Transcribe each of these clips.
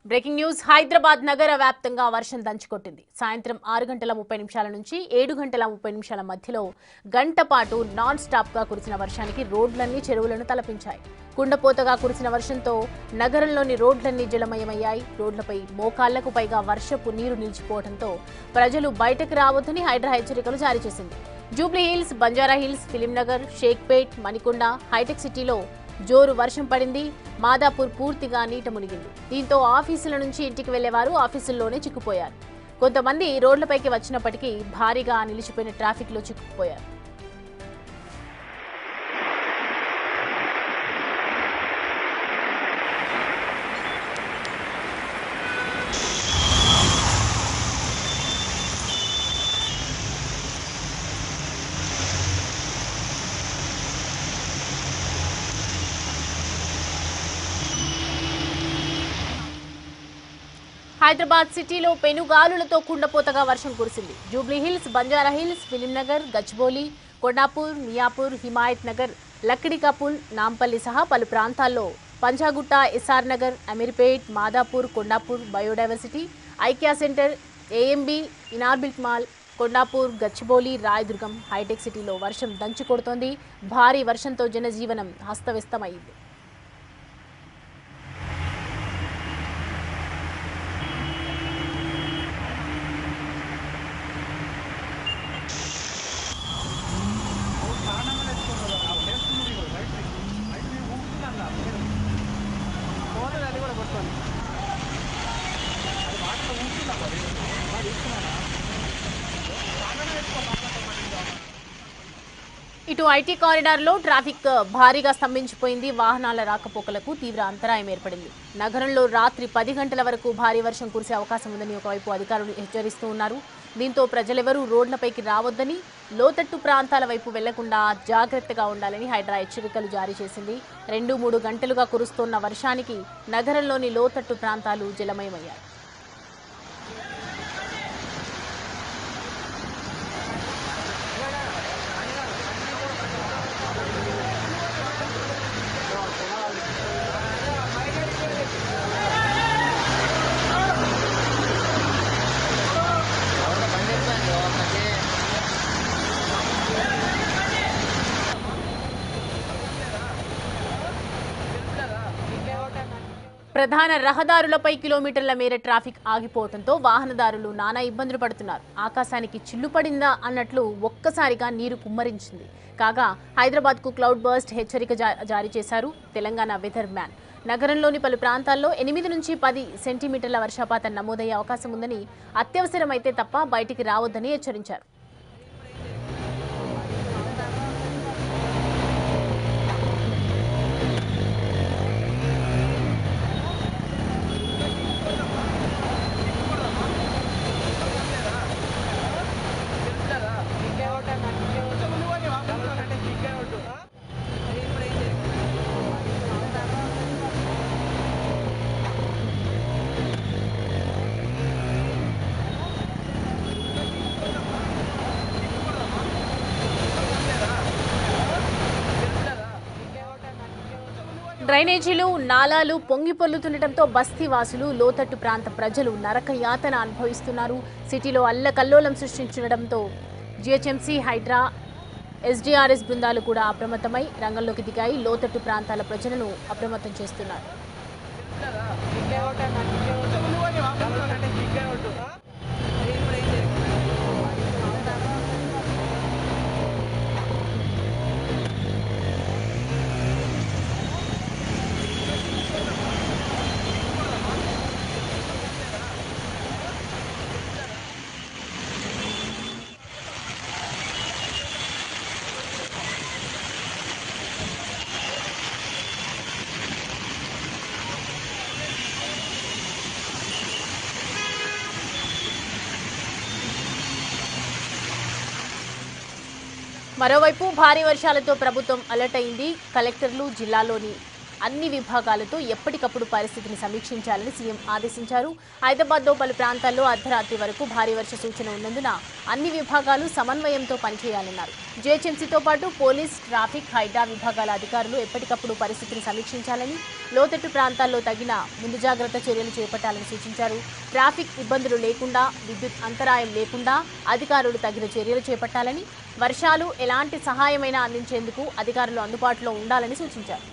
Breaking news Hyderabad నగర వ్యాప్తంగా వర్షం దంచుకొట్టింది. సాయంత్రం 6 గంటల 30 నిమిషాల నుంచి 7 గంటల 30 నిమిషాల మధ్యలో గంట పాటు నాన్ స్టాప్ గా కురిసిన వర్షానికి రోడ్లన్నీ చెరువులను తలపించాయి. కుండపోతగా కురిసిన వర్షంతో నగరంలోని రోడ్లన్నీ జలమయమయ్యాయి. రోడ్లపై మోకాళ్లకు పైగా వర్షపు నీరు నిలిచిపోవడంతో ప్రజలు బయటకు రావద్దని హైడ్రా హెచ్చరికలు జారీ చేసింది. జూబ్లీ హిల్స్, బంజారా హిల్స్, ఫిలింనగర్, షేక్పేట్, మణికొండ, హైటెక్ సిటీలో జోరు వర్షం పడింది. మాదాపూర్ పూర్తిగా నీట మునిగింది. దీంతో ఆఫీసుల నుంచి ఇంటికి వెళ్లేవారు ఆఫీసుల్లోనే చిక్కుపోయారు. కొంతమంది రోడ్లపైకి వచ్చినప్పటికీ భారీగా నిలిచిపోయిన ట్రాఫిక్ లో చిక్కుపోయారు. హైదరాబాద్ సిటీలో పెనుగాలులతో కుండపోతగా వర్షం కురిసింది. జూబ్లీ హిల్స్, బంజారా హిల్స్, ఫిలింనగర్, గచ్చిబౌలి, కొండాపూర్, మియాపూర్, హిమాయత్ నగర్, లక్డికాపుల్, నాంపల్లి సహా పలు ప్రాంతాల్లో Panjagutta, SR Nagar, Ameerpet, Madhapur, Kondapur, Biodiversity, IKEA centre, AMB, Inorbit mall, Kondapur, Gachibowli, Rayadurgam, Hitec సిటీలో వర్షం దంచి కొడుతోంది. భారీ వర్షంతో జనజీవనం హస్తవ్యస్తమైంది. ఇటు ఐటీ కారిడార్లో ట్రాఫిక్ భారీగా స్తంభించిపోయింది. వాహనాల రాకపోకలకు తీవ్ర అంతరాయం ఏర్పడింది. నగరంలో రాత్రి 10 గంటల వరకు భారీ వర్షం కురిసే అవకాశం ఉందని ఒకవైపు అధికారులు హెచ్చరిస్తూ ఉన్నారు. దీంతో ప్రజలెవరూ రోడ్లపైకి రావద్దని, లోతట్టు ప్రాంతాల వైపు వెళ్లకుండా జాగ్రత్తగా ఉండాలని హైడ్రా హెచ్చరికలు జారీ చేసింది. 2-3 గంటలుగా కురుస్తోన్న వర్షానికి నగరంలోని లోతట్టు ప్రాంతాలు జలమయమయ్యాయి. ప్రధాన రహదారులపై కిలోమీటర్ల మేర ట్రాఫిక్ ఆగిపోవడంతో వాహనదారులు నానా ఇబ్బందులు పడుతున్నారు. ఆకాశానికి చిల్లు పడిందా అన్నట్లు ఒక్కసారిగా నీరు కుమ్మరించింది. కాగా హైదరాబాద్కు క్లౌడ్ బర్స్ట్ హెచ్చరిక జారీ చేశారు తెలంగాణ వెదర్ మ్యాన్. నగరంలోని పలు ప్రాంతాల్లో 8 నుంచి 10 సెంటీమీటర్ల వర్షపాతం నమోదయ్యే అవకాశం ఉందని, అత్యవసరమైతే తప్ప బయటికి రావద్దని హెచ్చరించారు. డ్రైనేజీలు, నాలాలు పొంగి పొర్లుతుండటంతో బస్తీవాసులు, లోతట్టు ప్రాంత ప్రజలు నరక యాతన అనుభవిస్తున్నారు. సిటీలో అల్లకల్లోలం సృష్టించడంతో జీహెచ్ఎంసీ, హైడ్రా, ఎస్డీఆర్ఎస్ బృందాలు కూడా అప్రమత్తమై రంగంలోకి దిగాయి. లోతట్టు ప్రాంతాల ప్రజలను అప్రమత్తం చేస్తున్నారు. మరోవైపు భారీ వర్షాలతో ప్రభుత్వం అలర్ట్ అయింది. కలెక్టర్లు జిల్లాలోని అన్ని విభాగాలతో ఎప్పటికప్పుడు పరిస్థితిని సమీక్షించాలని సీఎం ఆదేశించారు. హైదరాబాద్లో పలు ప్రాంతాల్లో అర్ధరాత్రి వరకు భారీ వర్ష సూచన ఉన్నందున అన్ని విభాగాలు సమన్వయంతో పనిచేయాలన్నారు. జీహెచ్ఎంసీతో పాటు పోలీస్, ట్రాఫిక్, హైడ్రా విభాగాల అధికారులు ఎప్పటికప్పుడు పరిస్థితిని సమీక్షించాలని, లోతట్టు ప్రాంతాల్లో తగిన ముందు జాగ్రత్త చర్యలు చేపట్టాలని సూచించారు. ట్రాఫిక్ ఇబ్బందులు లేకుండా, విద్యుత్ అంతరాయం లేకుండా అధికారులు తగిన చర్యలు చేపట్టాలని, వర్షాలు ఎలాంటి సహాయమైనా అందించేందుకు అధికారులు అందుబాటులో ఉండాలని సూచించారు.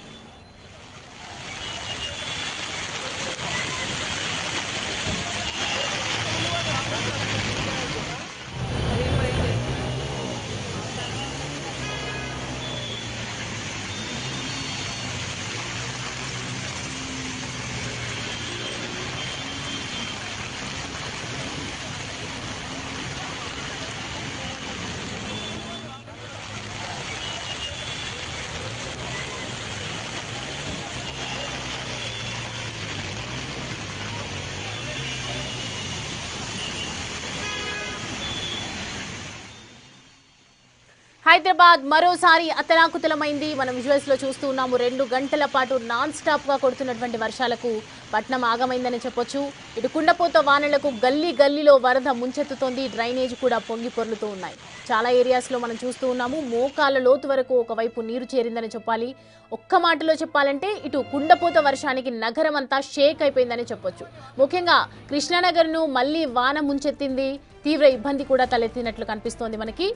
హైదరాబాద్ మరోసారి అతలాకుతలమైంది. మనం విజువల్స్ లో చూస్తూ ఉన్నాము. 2 గంటల పాటు నాన్ స్టాప్ గా కొడుతున్నటువంటి వర్షాలకు పట్నం ఆగమైందని చెప్పొచ్చు. ఇటు కుండపోత వానలకు గల్లీ గల్లీలో వరద ముంచెత్తుతోంది. డ్రైనేజ్ కూడా పొంగి పొర్లుతూ ఉన్నాయి. చాలా ఏరియాస్ లో మనం చూస్తూ ఉన్నాము. మోకాళ్ళ లోతు వరకు ఒకవైపు నీరు చేరిందని చెప్పాలి. ఒక్క మాటలో చెప్పాలంటే ఇటు కుండపోత వర్షానికి నగరం అంతా షేక్ అయిపోయిందని చెప్పొచ్చు. ముఖ్యంగా కృష్ణానగర్ను మళ్ళీ వాన ముంచెత్తింది. తీవ్ర ఇబ్బంది కూడా తలెత్తినట్లు కనిపిస్తోంది మనకి.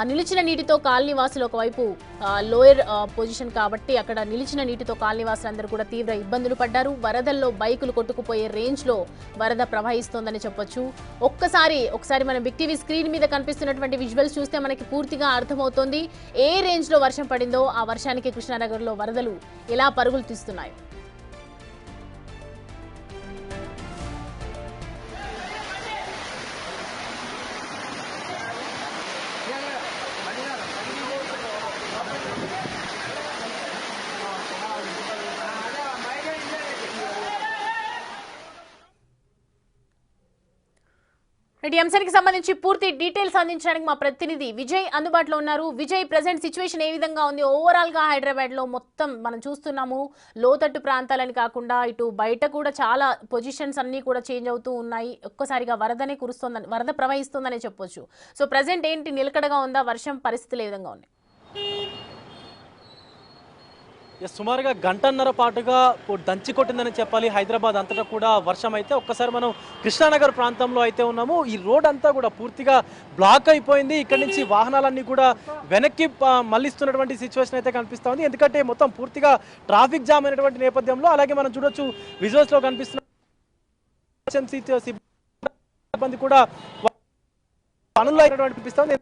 నిలిచిన నీటితో కాలనీవాసులు ఒకవైపు లోయర్ పొజిషన్ కాబట్టి అక్కడ నిలిచిన నీటితో కాలనీవాసులందరూ కూడా తీవ్ర ఇబ్బందులు పడ్డారు. వరదల్లో బైకులు కొట్టుకుపోయే రేంజ్లో వరద ప్రవహిస్తోందని చెప్పొచ్చు. ఒకసారి మనం బిగ్ టీవీ స్క్రీన్ మీద కనిపిస్తున్నటువంటి విజువల్స్ చూస్తే మనకి పూర్తిగా అర్థమవుతోంది ఏ రేంజ్లో వర్షం పడిందో. ఆ వర్షానికి కృష్ణానగర్లో వరదలు ఎలా పరుగులు తీస్తున్నాయి. ఈ అంశానికి సంబంధించి పూర్తి డీటెయిల్స్ అందించడానికి మా ప్రతినిధి విజయ్ అందుబాటులో ఉన్నారు. విజయ్, ప్రెజెంట్ సిచ్యువేషన్ ఏ విధంగా ఉంది? ఓవరాల్ గా హైదరాబాద్ లో మొత్తం మనం చూస్తున్నాము, లోతట్టు ప్రాంతాలని కాకుండా ఇటు బయట కూడా చాలా పొజిషన్స్ అన్ని కూడా చేంజ్ అవుతూ ఉన్నాయి. ఒక్కసారిగా వరద ప్రవహిస్తుందనే చెప్పొచ్చు. సో ప్రెజెంట్ ఏంటి, నిలకడగా ఉందా? వర్షం పరిస్థితులు ఏ విధంగా ఉన్నాయి? సుమారుగా గంటన్నర పాటుగా దంచి కొట్టిందని చెప్పాలి హైదరాబాద్ అంతటా కూడా వర్షం. అయితే ఒక్కసారి మనం కృష్ణానగర్ ప్రాంతంలో అయితే ఉన్నాము. ఈ రోడ్ అంతా కూడా పూర్తిగా బ్లాక్ అయిపోయింది. ఇక్కడ నుంచి వాహనాలన్నీ కూడా వెనక్కి మళ్ళిస్తున్నటువంటి సిచ్యువేషన్ అయితే కనిపిస్తూ ఉంది. ఎందుకంటే మొత్తం పూర్తిగా ట్రాఫిక్ జామ్ అయినటువంటి నేపథ్యంలో. అలాగే మనం చూడొచ్చు విజువల్స్ లో కనిపిస్తున్న సిబ్బంది కూడా పనుల్లో అయినటువంటి కనిపిస్తుంది.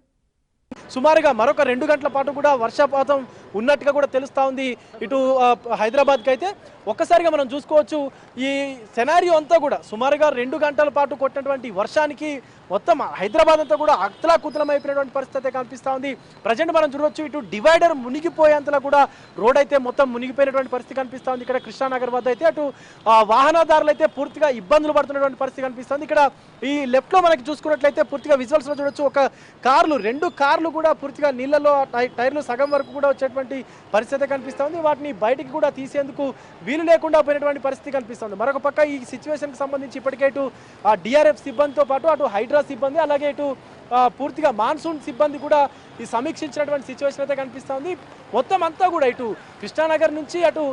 సుమారుగా మరొక 2 గంటల పాటు కూడా వర్షపాతం ఉన్నట్టుగా కూడా తెలుస్తూ ఉంది ఇటు హైదరాబాద్కి. అయితే ఒక్కసారిగా మనం చూసుకోవచ్చు ఈ సెనారియో అంతా కూడా సుమారుగా 2 గంటల పాటు కొట్టినటువంటి వర్షానికి మొత్తం హైదరాబాద్ అంతా కూడా అతలాకుతలం అయిపోయినటువంటి పరిస్థితి కనిపిస్తూ ఉంది. ప్రజెంట్ మనం చూడవచ్చు ఇటు డివైడర్ మునిగిపోయేంతలా కూడా రోడ్ అయితే మొత్తం మునిగిపోయినటువంటి పరిస్థితి కనిపిస్తూ ఉంది. ఇక్కడ కృష్ణానగర్ వద్ద అయితే అటు వాహనదారులు అయితే పూర్తిగా ఇబ్బందులు పడుతున్నటువంటి పరిస్థితి కనిపిస్తుంది. ఇక్కడ ఈ లెఫ్ట్ లో మనకి చూసుకున్నట్లయితే పూర్తిగా విజువల్స్ లో చూడొచ్చు ఒక కార్లు 2 కార్లు కూడా పూర్తిగా నీళ్ళలో టైర్లు సగం వరకు కూడా వచ్చేటువంటి పరిస్థితి కనిపిస్తూ ఉంది. వాటిని బయటికి కూడా తీసేందుకు వీలు లేకుండా పోయినటువంటి పరిస్థితి కనిపిస్తుంది. మరొక పక్క ఈ సిచ్యువేషన్కి సంబంధించి ఇప్పటికే ఇటు డిఆర్ఎఫ్ సిబ్బందితో పాటు అటు హైడ్రా సిబ్బంది అలాగే ఇటు పూర్తిగా మాన్సూన్ సిబ్బంది కూడా ఈ సమీక్షించినటువంటి సిచ్యువేషన్ అయితే కనిపిస్తూ ఉంది. మొత్తం అంతా కూడా ఇటు కృష్ణానగర్ నుంచి అటు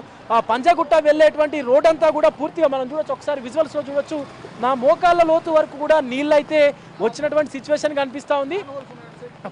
పంజాగుట్ట వెళ్ళేటువంటి రోడ్ అంతా కూడా పూర్తిగా మనం చూడొచ్చు. ఒకసారి విజువల్స్లో చూడొచ్చు నా మోకాళ్ళ లోతు వరకు కూడా నీళ్ళు అయితే వచ్చినటువంటి సిచ్యువేషన్ కనిపిస్తూ ఉంది.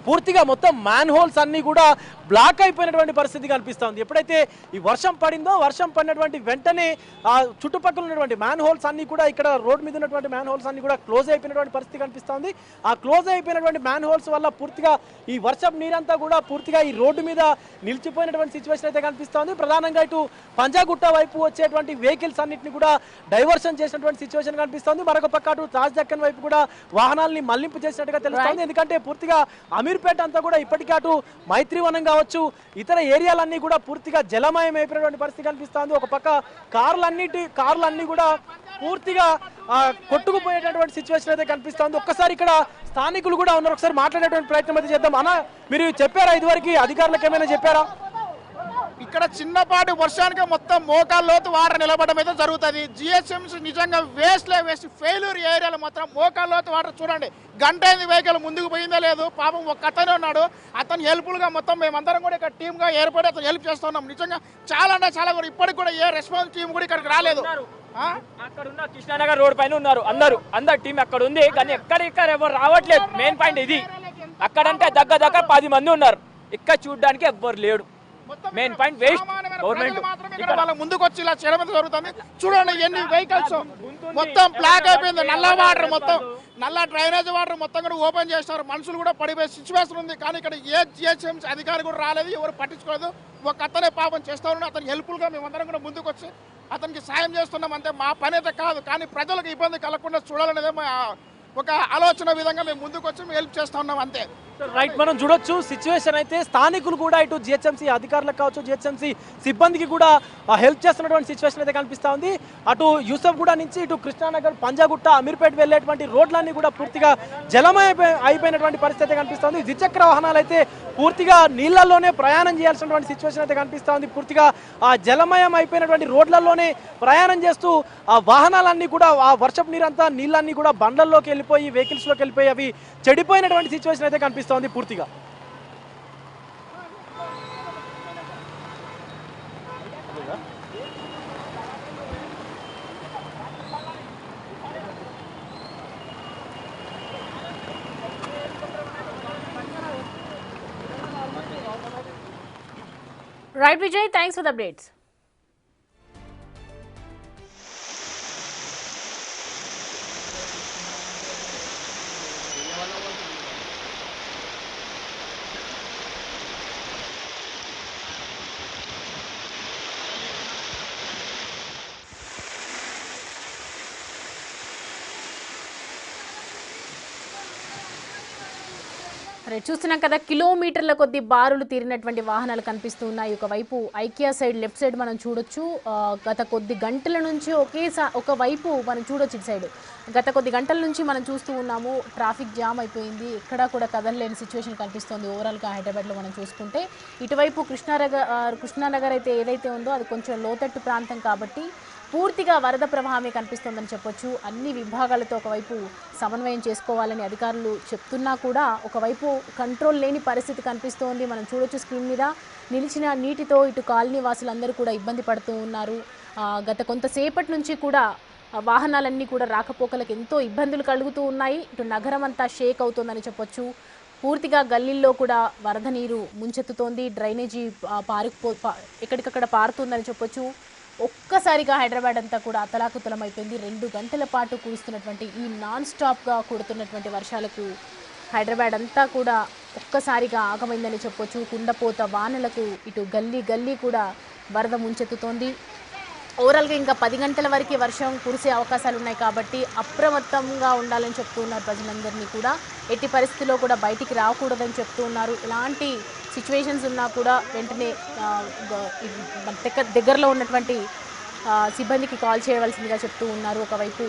పూర్తిగా మొత్తం మ్యాన్ హోల్స్ అన్నీ కూడా బ్లాక్ అయిపోయినటువంటి పరిస్థితి కనిపిస్తూ ఉంది. ఎప్పుడైతే ఈ వర్షం పడిందో వర్షం పడినటువంటి వెంటనే ఆ చుట్టుపక్కల ఉన్నటువంటి మ్యాన్ హోల్స్ అన్నీ కూడా ఇక్కడ రోడ్ మీద ఉన్నటువంటి మ్యాన్ హోల్స్ అన్నీ కూడా క్లోజ్ అయిపోయినటువంటి పరిస్థితి కనిపిస్తూ ఉంది. ఆ క్లోజ్ అయిపోయినటువంటి మ్యాన్ హోల్స్ వల్ల పూర్తిగా ఈ వర్షం నీరంతా కూడా పూర్తిగా ఈ రోడ్డు మీద నిలిచిపోయినటువంటి సిచ్యువేషన్ అయితే కనిపిస్తూ ఉంది. ప్రధానంగా ఇటు పంజాగుట్ట వైపు వచ్చేటువంటి వెహికల్స్ అన్నింటినీ కూడా డైవర్షన్ చేసినటువంటి సిచ్యువేషన్ కనిపిస్తుంది. మరొక పక్క అటు తాజ్ దక్కన్ వైపు కూడా వాహనాలని మళ్లింపు చేసినట్టుగా తెలుస్తోంది. ఎందుకంటే పూర్తిగా అమీర్పేట అంతా కూడా ఇప్పటికే అటు మైత్రివనం కావచ్చు ఇతర ఏరియాలన్నీ కూడా పూర్తిగా జలమయం అయిపోయినటువంటి పరిస్థితి కనిపిస్తుంది. ఒక పక్క కార్లన్నీ కూడా పూర్తిగా కొట్టుకుపోయేటటువంటి సిచ్యువేషన్ అయితే కనిపిస్తుంది. ఒక్కసారి ఇక్కడ స్థానికులు కూడా ఉన్నారు, ఒకసారి మాట్లాడేటువంటి ప్రయత్నం అయితే చేద్దాం. అన్న, మీరు చెప్పారా ఇదివరకు అధికారులకు ఏమైనా చెప్పారా? ఇక్కడ ఇక్కడ చిన్నపాటి వర్షానికి మొత్తం మోకాల్లోతు వాటర్ నిలబడడం అయితే జరుగుతుంది. జిహెచ్ఎంసీ నిజంగా వేస్ట్ ఫెయిల్యూర్ ఏరియాలో మొత్తం మోకాల్లోతు వాటర్ చూడండి. గంట అయింది వెహికల్ ముందుకు పోయిందో లేదు. పాపం ఒక అతనే ఉన్నాడు, అతను హెల్ప్ఫుల్గా మొత్తం మేమందరం కూడా ఇక్కడ టీమ్గా ఏర్పడి అతను హెల్ప్ చేస్తున్నాం. నిజంగా చాలా అంటే చాలా కూడా ఇప్పటికి కూడా ఏ రెస్పాన్స్ టీం కూడా ఇక్కడికి రాలేదు. అక్కడ ఉన్న కృష్ణానగర్ రోడ్ పైన ఉన్నారు అందరు టీం అక్కడ ఉంది, కానీ ఎక్కడ ఎవరు రావట్లేదు. మెయిన్ పాయింట్ ఇది. అక్కడంటే దగ్గర 10 మంది ఉన్నారు, ఇక్కడ చూడడానికి ఎవ్వరు లేడు. Main point waste. గవర్నమెంట్ వాళ్ళ ముందుకు వచ్చి ఇలా చేయడం జరుగుతుంది. చూడండి ఎన్ని వెహికల్స్ మొత్తం బ్లాక్ అయిపోయింది. నల్ల వాటర్ మొత్తం నల్ల డ్రైనేజ్ వాటర్ మొత్తం కూడా ఓపెన్ చేస్తారు. మనుషులు కూడా పడిపోయే సిచ్యువేషన్ ఉంది. కానీ ఇక్కడ ఏ జిహెచ్ఎంసీ అధికారి కూడా రాలేదు, ఎవరు పట్టించుకోలేదు. ఒక అతనే పాపం చేస్తా ఉన్నాడు. అతను హెల్ప్ఫుల్గా మేమందరం కూడా ముందుకు వచ్చి అతనికి సాయం చేస్తున్నాం. అంతే, మా పని అయితే కాదు, కానీ ప్రజలకు ఇబ్బంది కలగకుండా చూడాలనేదే ఒక ఆలోచన విధంగా మేము ముందుకు వచ్చి మేము హెల్ప్ చేస్తా ఉన్నాం. అంతే. రైట్, మనం చూడొచ్చు సిచ్యువేషన్ అయితే స్థానికులు కూడా ఇటు జిహెచ్ఎంసీ అధికారులకు కావచ్చు, జిహెచ్ఎంసీ సిబ్బందికి కూడా హెల్ప్ చేస్తున్నటువంటి సిచ్యువేషన్ అయితే కనిపిస్తూ ఉంది. అటు యూసఫ్గూడ నుంచి ఇటు కృష్ణానగర్, పంజాగుట్ట, అమీర్పేట వెళ్ళేటువంటి రోడ్లన్నీ కూడా పూర్తిగా అయిపోయినటువంటి పరిస్థితి కనిపిస్తుంది. ద్విచక్ర వాహనాలు అయితే పూర్తిగా నీళ్లలోనే ప్రయాణం చేయాల్సినటువంటి సిచ్యువేషన్ అయితే కనిపిస్తూ ఉంది. పూర్తిగా ఆ జలమయం అయిపోయినటువంటి రోడ్లలోనే ప్రయాణం చేస్తూ ఆ వాహనాలన్నీ కూడా ఆ వర్షపు నీరంతా నీళ్ళన్నీ కూడా బండ్లలోకి వెళ్ళిపోయి, వెహికల్స్లోకి వెళ్ళిపోయి అవి చెడిపోయినటువంటి సిచ్యువేషన్ అయితే కనిపిస్తుంది పూర్తిగా. Right, Vijay, thanks for the updates. చూస్తున్నాం కదా, కిలోమీటర్ల కొద్ది బారులు తీరినటువంటి వాహనాలు కనిపిస్తూ ఉన్నాయి. ఒకవైపు ఐకియా సైడ్ లెఫ్ట్ సైడ్ మనం చూడొచ్చు. గత కొద్ది గంటల నుంచి ఒకవైపు మనం చూడొచ్చు. ఇటు సైడ్ గత కొద్ది గంటల నుంచి మనం చూస్తూ ఉన్నాము. ట్రాఫిక్ జామ్ అయిపోయింది, ఎక్కడా కూడా కదలలేని సిచ్యువేషన్ కనిపిస్తుంది. ఓవరాల్గా హైదరాబాద్లో మనం చూసుకుంటే ఇటువైపు కృష్ణానగర్ అయితే ఏదైతే ఉందో అది కొంచెం లోతట్టు ప్రాంతం కాబట్టి పూర్తిగా వరద ప్రవాహమే కనిపిస్తుందని చెప్పొచ్చు. అన్ని విభాగాలతో ఒకవైపు సమన్వయం చేసుకోవాలని అధికారులు చెప్తున్నా కూడా ఒకవైపు కంట్రోల్ లేని పరిస్థితి కనిపిస్తోంది. మనం చూడొచ్చు స్క్రీన్ మీద నిలిచిన నీటితో ఇటు కాలనీ వాసులందరూ కూడా ఇబ్బంది పడుతూ ఉన్నారు. గత కొంతసేపటి నుంచి కూడా వాహనాలన్నీ కూడా రాకపోకలకు ఎంతో ఇబ్బందులు కలుగుతూ ఉన్నాయి. ఇటు నగరం అంతా షేక్ అవుతుందని చెప్పొచ్చు. పూర్తిగా గల్లీల్లో కూడా వరద నీరు ముంచెత్తుతోంది. డ్రైనేజీ ఎక్కడికక్కడ పారుతుందని చెప్పొచ్చు. ఒక్కసారిగా హైదరాబాద్ అంతా కూడా అతలాకుతలం అయిపోయింది. 2 గంటల పాటు కురుస్తున్నటువంటి ఈ నాన్ స్టాప్గా కుడుతున్నటువంటి వర్షాలకు హైదరాబాద్ అంతా కూడా ఒక్కసారిగా ఆగమైందని చెప్పొచ్చు. కుండపోత వానలకు ఇటు గల్లీ కూడా వరద ముంచెత్తుతోంది. ఓవరాల్గా ఇంకా 10 గంటల వరకు వర్షం కురిసే అవకాశాలు ఉన్నాయి కాబట్టి అప్రమత్తంగా ఉండాలని చెప్తూ ఉన్నారు ప్రజలందరినీ కూడా. ఎట్టి పరిస్థితుల్లో కూడా బయటికి రాకూడదని చెప్తూ ఉన్నారు. ఎలాంటి సిచ్యువేషన్స్ ఉన్నా కూడా వెంటనే దగ్గరలో ఉన్నటువంటి సిబ్బందికి కాల్ చేయవలసిందిగా చెప్తూ ఉన్నారు. ఒకవైపు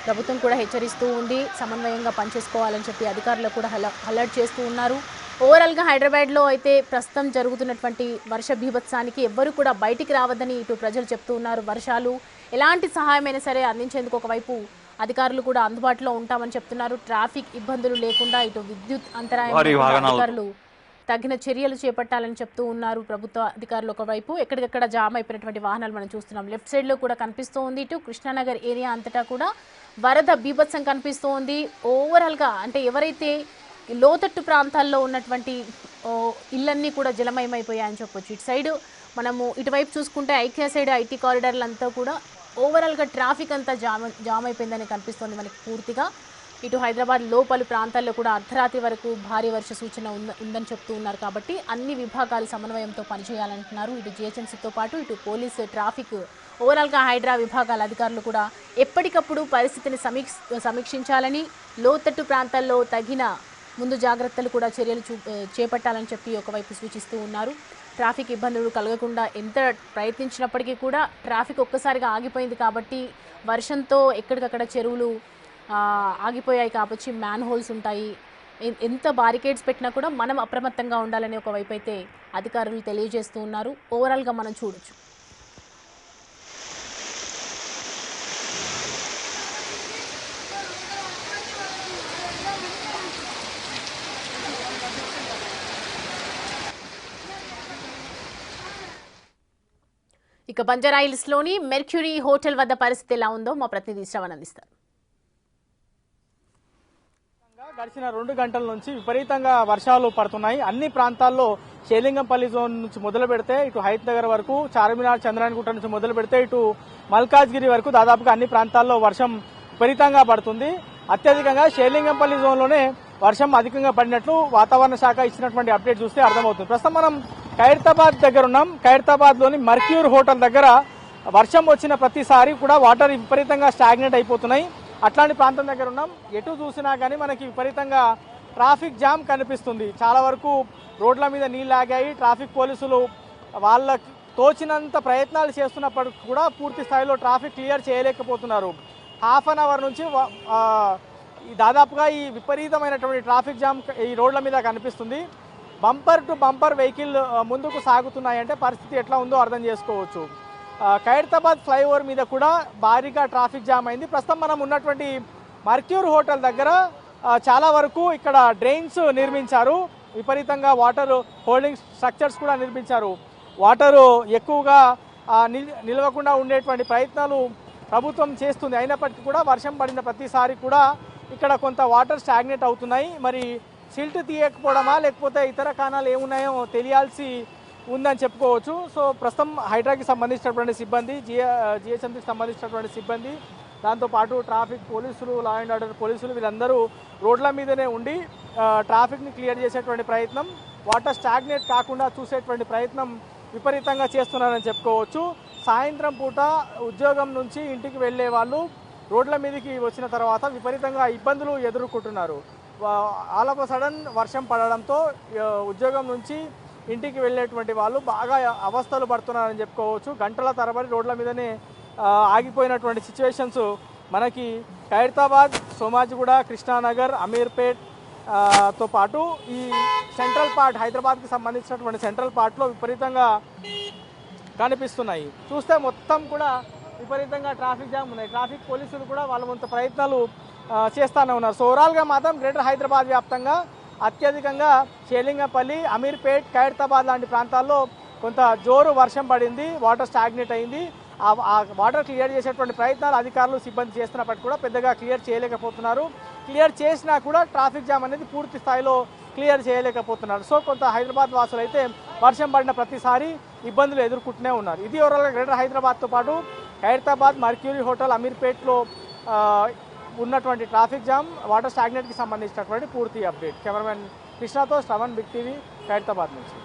ప్రభుత్వం కూడా హెచ్చరిస్తూ ఉంది, సమన్వయంగా పనిచేసుకోవాలని చెప్పి అధికారులు కూడా అలర్ట్ చేస్తూ ఉన్నారు. ఓవరాల్గా హైదరాబాద్లో అయితే ప్రస్తుతం జరుగుతున్నటువంటి వర్ష బీభత్సానికి ఎవ్వరూ కూడా బయటికి రావద్దని ఇటు ప్రజలు చెప్తూ ఉన్నారు. వర్షాలు ఎలాంటి సహాయమైనా సరే అందించేందుకు ఒకవైపు అధికారులు కూడా అందుబాటులో ఉంటామని చెప్తున్నారు. ట్రాఫిక్ ఇబ్బందులు లేకుండా ఇటు విద్యుత్ అంతరాయం అధికారులు తగిన చర్యలు చేపట్టాలని చెప్తూ ఉన్నారు ప్రభుత్వ అధికారులు. ఒకవైపు ఎక్కడికక్కడ జామ్ అయిపోయినటువంటి వాహనాలు మనం చూస్తున్నాం. లెఫ్ట్ సైడ్లో కూడా కనిపిస్తూ ఉంది. ఇటు కృష్ణానగర్ ఏరియా అంతటా కూడా వరద బీభత్సం కనిపిస్తూ ఉంది. ఓవరాల్గా అంటే ఎవరైతే లోతట్టు ప్రాంతాల్లో ఉన్నటువంటి ఇళ్ళన్నీ కూడా జలమయమైపోయాయని చెప్పొచ్చు. ఇటు సైడ్ మనము ఇటువైపు చూసుకుంటే ఐకియా సైడ్ ఐటీ కారిడార్లంతా కూడా ఓవరాల్గా ట్రాఫిక్ అంతా జామ్ అయిపోయిందని కనిపిస్తుంది మనకి పూర్తిగా. ఇటు హైదరాబాద్లో పలు ప్రాంతాల్లో కూడా అర్ధరాత్రి వరకు భారీ వర్ష సూచన ఉందని చెప్తూ ఉన్నారు. కాబట్టి అన్ని విభాగాలు సమన్వయంతో పనిచేయాలంటున్నారు. ఇటు జిహెచ్ఎంసీతో పాటు ఇటు పోలీసు, ట్రాఫిక్, ఓవరాల్గా హైడ్రా విభాగాల అధికారులు కూడా ఎప్పటికప్పుడు పరిస్థితిని సమీక్షించాలని, లోతట్టు ప్రాంతాల్లో తగిన ముందు జాగ్రత్తలు కూడా చర్యలు చేపట్టాలని చెప్పి ఒకవైపు సూచిస్తూ ఉన్నారు. ట్రాఫిక్ ఇబ్బందులు కలగకుండా ఎంత ప్రయత్నించినప్పటికీ కూడా ట్రాఫిక్ ఒక్కసారిగా ఆగిపోయింది కాబట్టి వర్షంతో ఎక్కడికక్కడ చెరువులు ఆగిపోయాయి కాబట్టి మ్యాన్ హోల్స్ ఉంటాయి. ఎంత బారికేడ్స్ పెట్టినా కూడా మనం అప్రమత్తంగా ఉండాలని ఒకవైపు అయితే అధికారులు తెలియజేస్తూ ఉన్నారు. ఓవరాల్గా మనం చూడొచ్చు. ఇక బంజారాహిల్స్లోని మెర్క్యూరీ హోటల్ వద్ద పరిస్థితి ఎలా ఉందో మా ప్రతినిధి శ్రవణ్ అందిస్తారు. గడిచిన 2 గంటల నుంచి విపరీతంగా వర్షాలు పడుతున్నాయి. అన్ని ప్రాంతాల్లో షేలింగంపల్లి జోన్ నుంచి మొదలు పెడితే ఇటు హైత్ నగర్ వరకు, చార్మినార్ చంద్రాయణగుట్ట నుంచి మొదలు పెడితే ఇటు మల్కాజ్గిరి వరకు దాదాపుగా అన్ని ప్రాంతాల్లో వర్షం విపరీతంగా పడుతుంది. అత్యధికంగా షేలింగంపల్లి జోన్లోనే వర్షం అధికంగా పడినట్లు వాతావరణ శాఖ ఇచ్చినటువంటి అప్డేట్ చూస్తే అర్థమవుతుంది. ప్రస్తుతం మనం ఖైరతాబాద్ దగ్గర ఉన్నాం. ఖైరతాబాద్ లోని మర్క్యూర్ హోటల్ దగ్గర వర్షం వచ్చిన ప్రతిసారి కూడా వాటర్ విపరీతంగా స్టాగ్నేట్ అయిపోతున్నాయి. అట్లాంటి ప్రాంతం దగ్గర ఉన్నాం. ఎటు చూసినా కానీ మనకి విపరీతంగా ట్రాఫిక్ జామ్ కనిపిస్తుంది. చాలా వరకు రోడ్ల మీద నీళ్ళు ఆగాయి. ట్రాఫిక్ పోలీసులు వాళ్ళకి తోచినంత ప్రయత్నాలు చేస్తున్నప్పటికీ కూడా పూర్తి స్థాయిలో ట్రాఫిక్ క్లియర్ చేయలేకపోతున్నారు. హాఫ్ అన్ అవర్ నుంచి దాదాపుగా ఈ విపరీతమైనటువంటి ట్రాఫిక్ జామ్ ఈ రోడ్ల మీద కనిపిస్తుంది. బంపర్ టు బంపర్ వెహికల్ ముందుకు సాగుతున్నాయంటే పరిస్థితి ఎట్లా ఉందో అర్థం చేసుకోవచ్చు. ఖైరతాబాద్ ఫ్లైఓవర్ మీద కూడా భారీగా ట్రాఫిక్ జామ్ అయింది. ప్రస్తుతం మనం ఉన్నటువంటి మర్క్యూర్ హోటల్ దగ్గర చాలా వరకు ఇక్కడ డ్రైన్స్ నిర్మించారు. విపరీతంగా వాటర్ హోల్డింగ్ స్ట్రక్చర్స్ కూడా నిర్మించారు. వాటరు ఎక్కువగా నిలవకుండా ఉండేటువంటి ప్రయత్నాలు ప్రభుత్వం చేస్తుంది. అయినప్పటికీ కూడా వర్షం పడిన ప్రతిసారి కూడా ఇక్కడ కొంత వాటర్ స్టాగ్నేట్ అవుతున్నాయి. మరి సిల్ట్ తీయకపోవడమా లేకపోతే ఇతర కారణాలు ఏమున్నాయో తెలియాల్సి ఉందని చెప్పుకోవచ్చు. సో ప్రస్తుతం హైడ్రాకి సంబంధించినటువంటి సిబ్బంది, జిహెచ్ఎంసీకి సంబంధించినటువంటి సిబ్బంది, దాంతోపాటు ట్రాఫిక్ పోలీసులు, లా అండ్ ఆర్డర్ పోలీసులు వీళ్ళందరూ రోడ్ల మీదనే ఉండి ట్రాఫిక్ని క్లియర్ చేసేటువంటి ప్రయత్నం, వాటర్ స్టాగ్నేట్ కాకుండా చూసేటువంటి ప్రయత్నం విపరీతంగా చేస్తున్నారని చెప్పుకోవచ్చు. సాయంత్రం పూట ఉద్యోగం నుంచి ఇంటికి వెళ్ళే వాళ్ళు రోడ్ల మీదకి వచ్చిన తర్వాత విపరీతంగా ఇబ్బందులు ఎదుర్కొంటున్నారు. ఆల్ ఆఫ్ సడన్ వర్షం పడడంతో ఉద్యోగం నుంచి ఇంటికి వెళ్ళేటువంటి వాళ్ళు బాగా అవస్థలు పడుతున్నారని చెప్పుకోవచ్చు. గంటల తరబడి రోడ్ల మీదనే ఆగిపోయినటువంటి సిచ్యువేషన్స్ మనకి ఖైరతాబాద్, సోమాజిగూడ, కృష్ణానగర్, అమీర్పేట్ తో పాటు ఈ సెంట్రల్ పార్ట్, హైదరాబాద్కి సంబంధించినటువంటి సెంట్రల్ పార్ట్లో విపరీతంగా కనిపిస్తున్నాయి. చూస్తే మొత్తం కూడా విపరీతంగా ట్రాఫిక్ జామ్ ఉన్నాయి. ట్రాఫిక్ పోలీసులు కూడా వాళ్ళ వంతు ప్రయత్నాలు చేస్తూనే ఉన్నారు. సో ఓవరాల్గా మాత్రం గ్రేటర్ హైదరాబాద్ వ్యాప్తంగా అత్యధికంగా షేలింగంపల్లి, అమీర్పేట్, ఖైరతాబాద్ లాంటి ప్రాంతాల్లో కొంత జోరు వర్షం పడింది. వాటర్ స్టాగ్నేట్ అయింది. ఆ వాటర్ క్లియర్ చేసేటువంటి ప్రయత్నాలు అధికారులు, సిబ్బంది చేస్తున్నప్పటికీ కూడా పెద్దగా క్లియర్ చేయలేకపోతున్నారు. క్లియర్ చేసినా కూడా ట్రాఫిక్ జామ్ అనేది పూర్తి స్థాయిలో క్లియర్ చేయలేకపోతున్నారు. సో కొంత హైదరాబాద్ వాసులు అయితే వర్షం పడిన ప్రతిసారి ఇబ్బందులు ఎదుర్కొంటూనే ఉన్నారు. ఇది ఓవరాల్గా గ్రేటర్ హైదరాబాద్తో పాటు ఖైరతాబాద్, మర్క్యూరీ హోటల్, అమీర్పేట్లో ఉన్నటువంటి ట్రాఫిక్ జామ్, వాటర్ స్టాగ్నేట్కి సంబంధించినటువంటి పూర్తి అప్డేట్. కెమెరామెన్ కృష్ణతో శ్రవణ్, బిగ్ టీవీ, ఖైరతాబాద్ నుంచి.